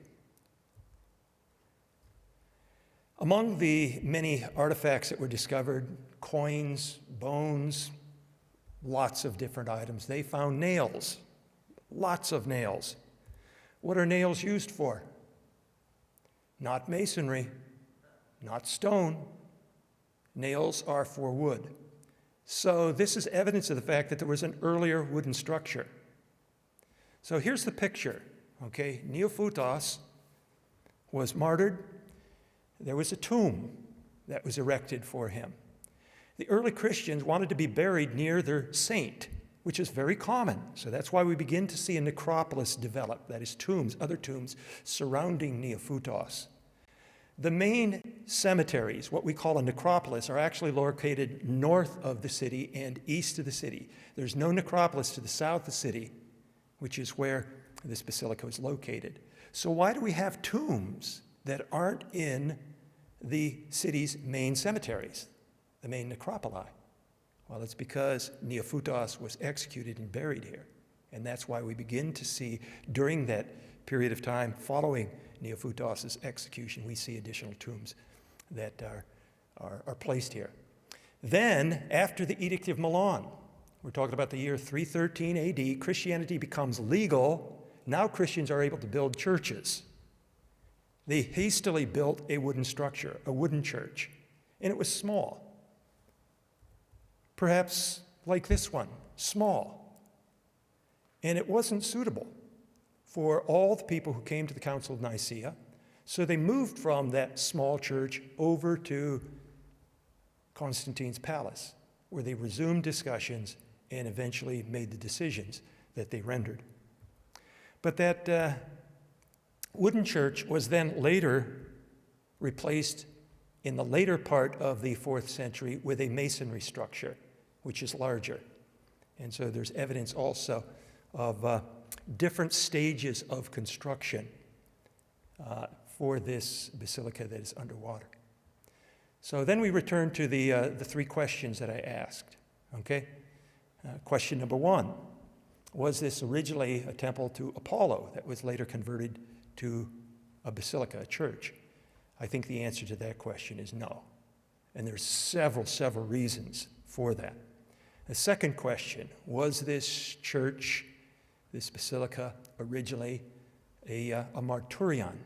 Among the many artifacts that were discovered, coins, bones, lots of different items, they found nails, lots of nails. What are nails used for? Not masonry, not stone. Nails are for wood. So this is evidence of the fact that there was an earlier wooden structure. So here's the picture, okay? Neophytos was martyred. There was a tomb that was erected for him. The early Christians wanted to be buried near their saint, which is very common. So that's why we begin to see a necropolis develop, that is tombs, other tombs surrounding Neophytos. The main cemeteries, what we call a necropolis, are actually located north of the city and east of the city. There's no necropolis to the south of the city, which is where this basilica is located. So why do we have tombs that aren't in the city's main cemeteries, the main necropoli? Well, it's because Neophytos was executed and buried here. And that's why we begin to see, during that period of time following Neophytos' execution, we see additional tombs that are placed here. Then, after the Edict of Milan, we're talking about the year 313 AD, Christianity becomes legal. Now Christians are able to build churches. They hastily built a wooden structure, a wooden church, and it was small. Perhaps like this one, small. And it wasn't suitable for all the people who came to the Council of Nicea, so they moved from that small church over to Constantine's palace, where they resumed discussions and eventually made the decisions that they rendered. But that wooden church was then later replaced in the later part of the 4th century with a masonry structure, which is larger. And so there's evidence also of different stages of construction for this basilica that is underwater. So then we return to the 3 questions that I asked, okay? Question number 1, was this originally a temple to Apollo that was later converted to a basilica, a church? I think the answer to that question is no. And there's several reasons for that. The second question, was this church, this basilica, originally a martyrion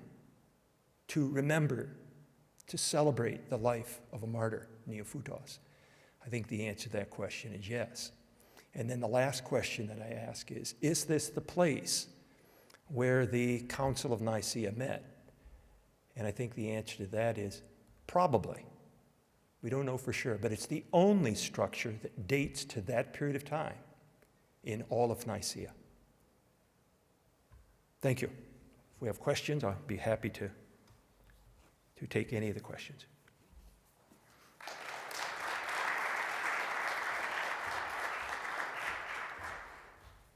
to remember, to celebrate the life of a martyr, Neophytos? I think the answer to that question is yes. And then the last question that I ask is this the place where the Council of Nicea met? And I think the answer to that is probably. We don't know for sure, but it's the only structure that dates to that period of time in all of Nicaea. Thank you. If we have questions, I'll be happy to take any of the questions.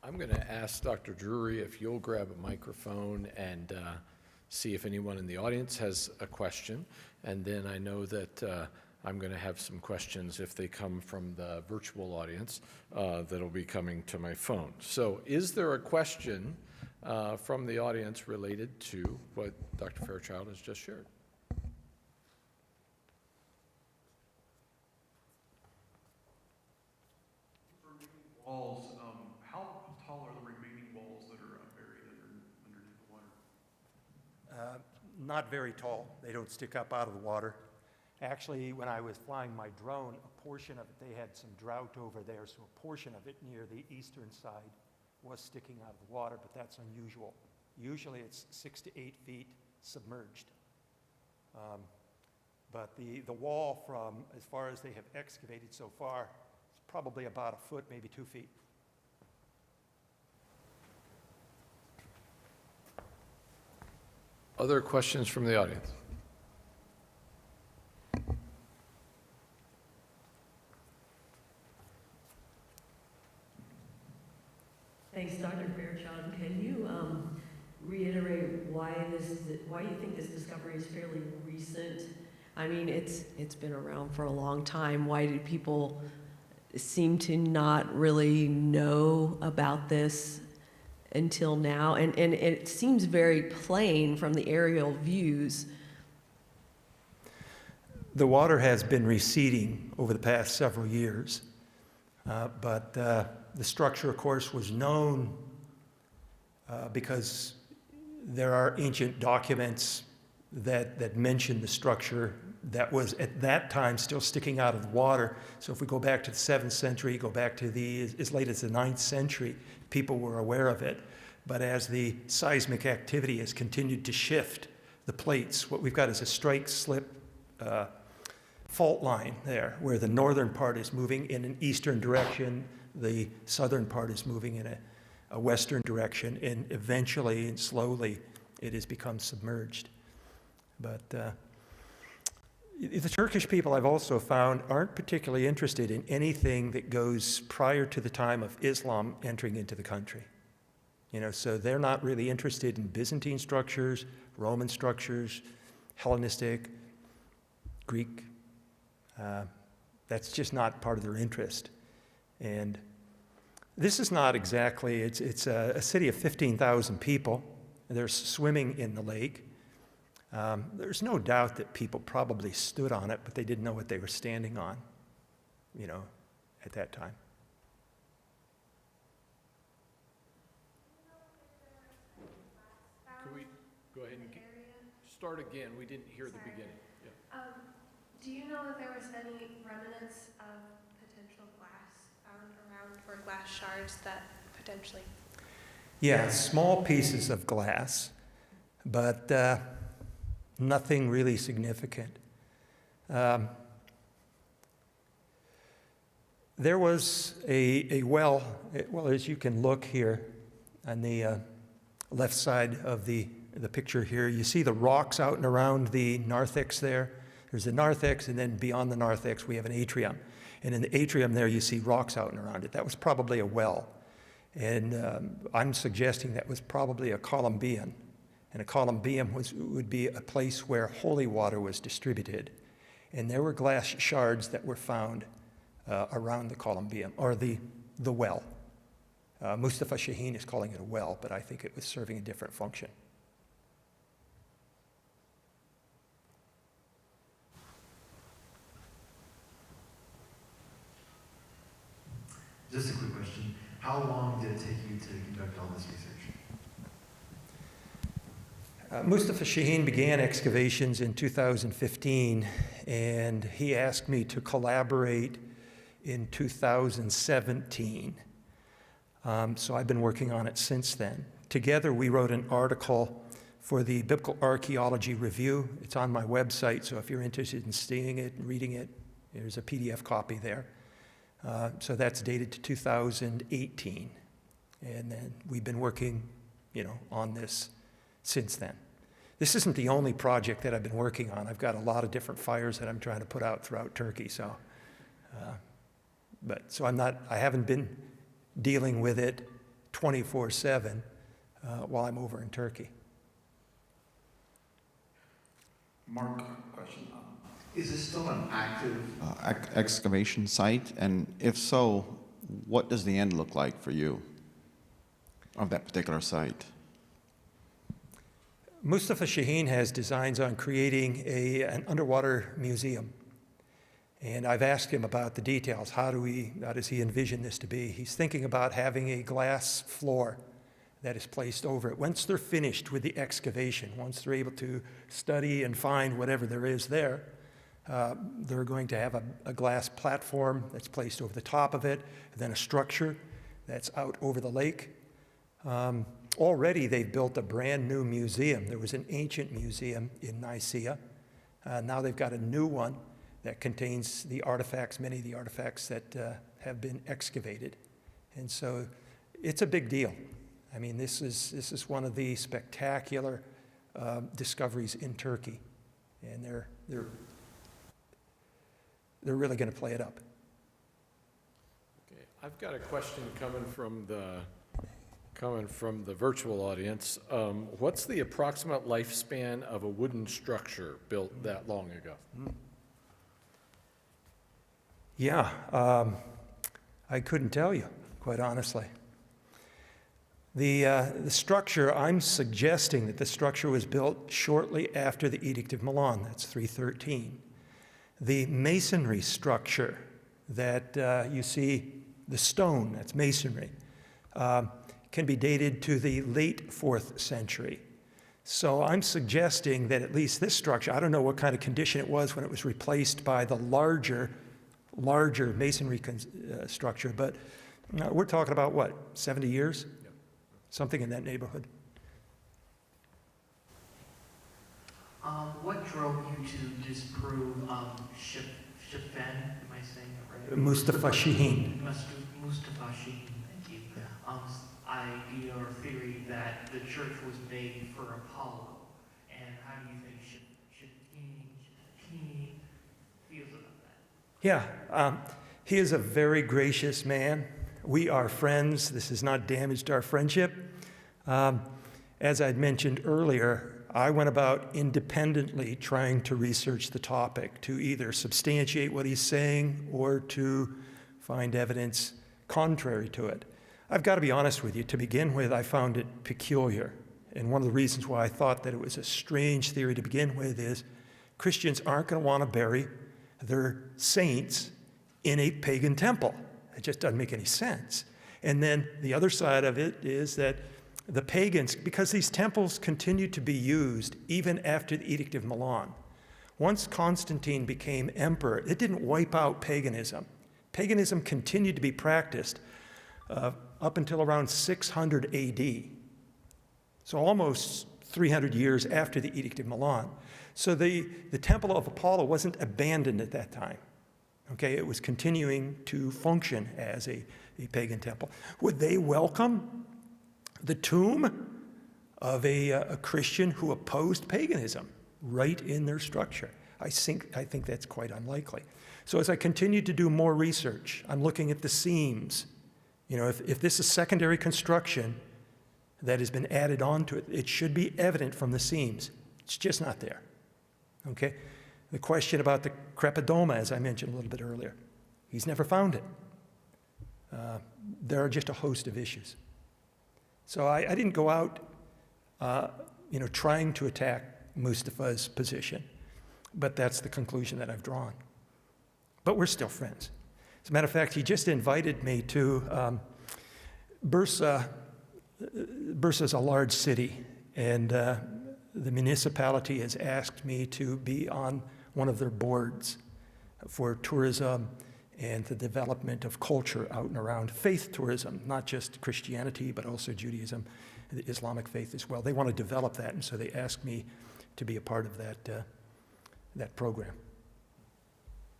I'm going to ask Dr. Drury if you'll grab a microphone and see if anyone in the audience has a question. And then I know that I'm going to have some questions if they come from the virtual audience that'll be coming to my phone. So is there a question from the audience related to what Dr. Fairchild has just shared? Walls, how tall are the remaining walls that are buried underneath the water? Not very tall. They don't stick up out of the water. Actually, when I was flying my drone, a portion of it, they had some drought over there, so a portion of it near the eastern side was sticking out of the water, but that's unusual. Usually it's 6 to 8 feet submerged. But the wall from, as far as they have excavated so far, is probably about a foot, maybe 2 feet. Other questions from the audience? Thanks, Dr. Fairchild. Can you reiterate why you think this discovery is fairly recent? I mean, it's been around for a long time. Why do people seem to not really know about this until now? And it seems very plain from the aerial views. The water has been receding over the past several years, but the structure, of course, was known because there are ancient documents that mention the structure that was at that time still sticking out of the water. So if we go back to the 7th century, go back to as late as the 9th century, people were aware of it. But as the seismic activity has continued to shift the plates, what we've got is a strike-slip fault line there, where the northern part is moving in an eastern direction, the southern part is moving in a western direction, and eventually and slowly it has become submerged. But the Turkish people, I've also found, aren't particularly interested in anything that goes prior to the time of Islam entering into the country. So they're not really interested in Byzantine structures, Roman structures, Hellenistic, Greek. That's just not part of their interest. And this is not exactly, it's a city of 15,000 people. They're swimming in the lake. There's no doubt that people probably stood on it, but they didn't know what they were standing on, at that time. Can we go ahead and start again? We didn't hear the beginning. Yeah. Do you know if there was any remnants of potential glass found around, or glass shards that potentially? Yeah, small pieces of glass, but nothing really significant. There was a well, as you can look here on the left side of the the picture here. You see the rocks out and around the narthex there. There's the narthex, and then beyond the narthex, we have an atrium. And in the atrium there, you see rocks out and around it. That was probably a well. And I'm suggesting that was probably a columbium. And a columbium would be a place where holy water was distributed. And there were glass shards that were found around the columbium, or the well. Mustafa Shaheen is calling it a well, but I think it was serving a different function. Just a quick question. How long did it take you to conduct all this research? Mustafa Shaheen began excavations in 2015, and he asked me to collaborate in 2017. So I've been working on it since then. Together, we wrote an article for the Biblical Archaeology Review. It's on my website, so if you're interested in seeing it and reading it, there's a PDF copy there. So that's dated to 2018. And then we've been working, on this since then. This isn't the only project that I've been working on. I've got a lot of different fires that I'm trying to put out throughout Turkey. So I haven't been dealing with it 24/7 while I'm over in Turkey. Mark, question. Is this still an active excavation site? And if so, what does the end look like for you of that particular site? Mustafa Shaheen has designs on creating an underwater museum. And I've asked him about the details. How does he envision this to be? He's thinking about having a glass floor that is placed over it. Once they're finished with the excavation, once they're able to study and find whatever there is there, they're going to have a glass platform that's placed over the top of it, and then a structure that's out over the lake. Already they've built a brand new museum. There was an ancient museum in Nicaea. Now they've got a new one that contains the artifacts, many of the artifacts that have been excavated. And so it's a big deal. I mean, this is one of the spectacular discoveries in Turkey. And they're really going to play it up. Okay, I've got a question coming from the virtual audience. What's the approximate lifespan of a wooden structure built that long ago? Yeah, I couldn't tell you, quite honestly. The structure, I'm suggesting that the structure was built shortly after the Edict of Milan. That's 313. The masonry structure that you see, the stone, that's masonry, can be dated to the late 4th century. So I'm suggesting that at least this structure, I don't know what kind of condition it was when it was replaced by the larger masonry structure, but we're talking about what, 70 years? Yep. Something in that neighborhood. What drove you to disprove Shafan? Am I saying it right? Mustafa Shaheen. Mustafa Shaheen, thank you. Yeah. Idea or theory that the church was made for Apollo, and how do you think Shaheen feels about that? Yeah, he is a very gracious man. We are friends. This has not damaged our friendship. As I'd mentioned earlier, I went about independently trying to research the topic to either substantiate what he's saying or to find evidence contrary to it. I've got to be honest with you. To begin with, I found it peculiar. And one of the reasons why I thought that it was a strange theory to begin with is Christians aren't going to want to bury their saints in a pagan temple. It just doesn't make any sense. And then the other side of it is that the pagans, because these temples continued to be used even after the Edict of Milan. Once Constantine became emperor, it didn't wipe out paganism. Paganism continued to be practiced up until around 600 AD. So almost 300 years after the Edict of Milan. So the Temple of Apollo wasn't abandoned at that time. Okay, it was continuing to function as a pagan temple. Would they welcome the tomb of a Christian who opposed paganism right in their structure. I think that's quite unlikely. So as I continue to do more research, I'm looking at the seams. You know, if this is secondary construction that has been added onto it, it should be evident from the seams. It's just not there. Okay? The question about the crepidoma, as I mentioned a little bit earlier, he's never found it. There are just a host of issues. So I didn't go out, trying to attack Mustafa's position, but that's the conclusion that I've drawn. But we're still friends. As a matter of fact, he just invited me to Bursa. Bursa's a large city, and the municipality has asked me to be on one of their boards for tourism and the development of culture out and around faith tourism, not just Christianity, but also Judaism, the Islamic faith as well. They want to develop that, and so they asked me to be a part of that program.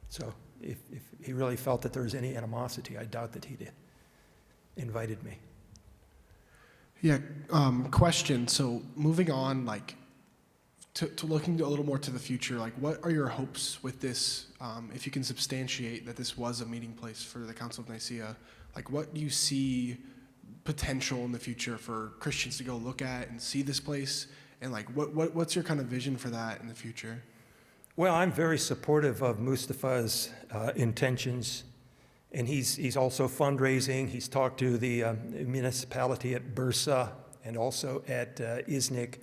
So if he really felt that there was any animosity, I doubt that he'd invited me. Yeah, question. So moving on, like, to looking a little more to the future, like, what are your hopes with this? If you can substantiate that this was a meeting place for the Council of Nicea, like, what do you see potential in the future for Christians to go look at and see this place? And, like, what's your kind of vision for that in the future? Well, I'm very supportive of Mustafa's intentions, and he's also fundraising. He's talked to the municipality at Bursa and also at Iznik.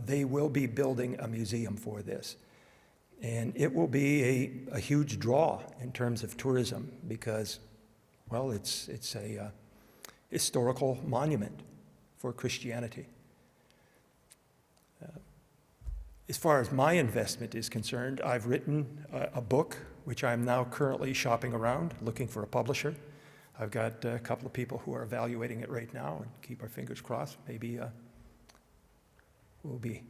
They will be building a museum for this, and it will be a huge draw in terms of tourism because, well, it's a historical monument for Christianity. As far as my investment is concerned, I've written a book, which I'm now currently shopping around, looking for a publisher. I've got a couple of people who are evaluating it right now, and keep our fingers crossed. Maybe hopefully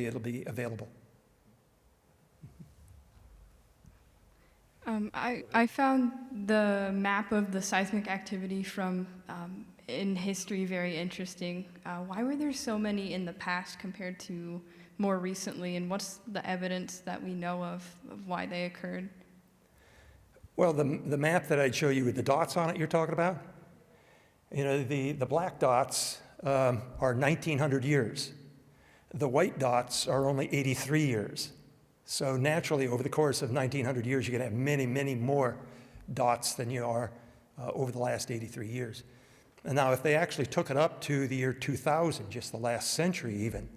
it'll be available. I found the map of the seismic activity from in history very interesting. Why were there so many in the past compared to more recently, and what's the evidence that we know of why they occurred? Well, the map that I'd show you with the dots on it you're talking about, you know, the black dots are 1,900 years. The white dots are only 83 years. So naturally, over the course of 1,900 years, you're going to have many, many more dots than you are over the last 83 years. And now, if they actually took it up to the year 2000, just the last century even,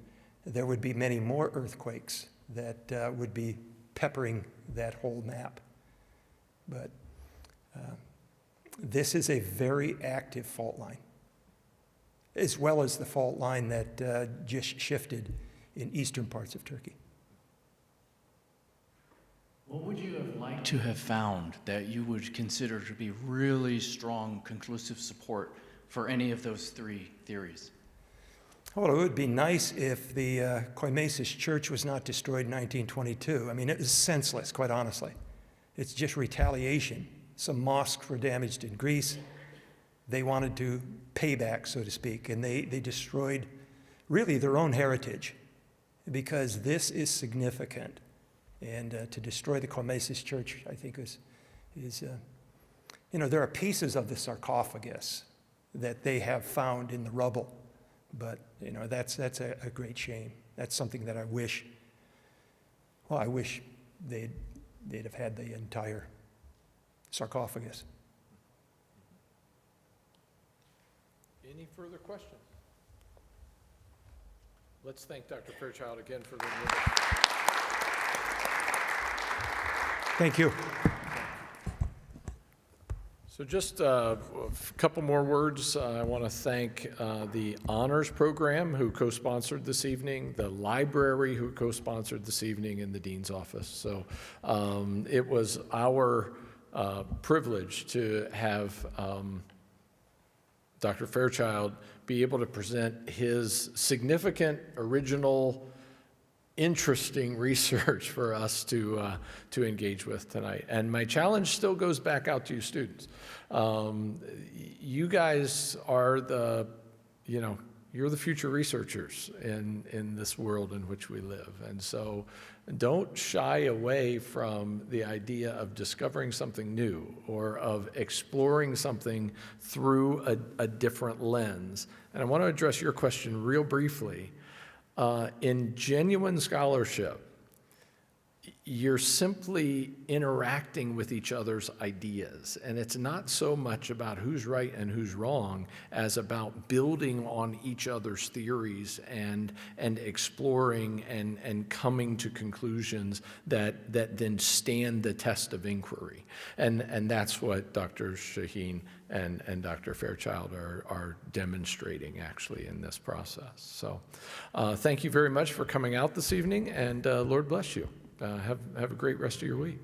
there would be many more earthquakes that would be peppering that whole map. But this is a very active fault line, as well as the fault line that just shifted in eastern parts of Turkey. What would you have liked to have found that you would consider to be really strong, conclusive support for any of those three theories? Well, it would be nice if the Koimesis church was not destroyed in 1922. I mean, it was senseless, quite honestly. It's just retaliation. Some mosques were damaged in Greece. They wanted to pay back, so to speak, and they destroyed really their own heritage because this is significant. And to destroy the Koimesis church, I think, is there are pieces of the sarcophagus that they have found in the rubble. But, that's a great shame. That's something that I wish they'd have had the entire sarcophagus. Any further questions? Let's thank Dr. Fairchild again for the Thank you. So just a couple more words. I want to thank the honors program who co-sponsored this evening, the library who co-sponsored this evening, and the dean's office. So it was our privilege to have Dr. Fairchild be able to present his significant original interesting research for us to engage with tonight. And my challenge still goes back out to you students. You guys are you're the future researchers in this world in which we live. And so don't shy away from the idea of discovering something new or of exploring something through a different lens. And I want to address your question real briefly. In genuine scholarship, you're simply interacting with each other's ideas. And it's not so much about who's right and who's wrong as about building on each other's theories and exploring and coming to conclusions that then stand the test of inquiry. And that's what Dr. Shaheen and Dr. Fairchild are demonstrating actually in this process. So thank you very much for coming out this evening, and Lord bless you. Have a great rest of your week.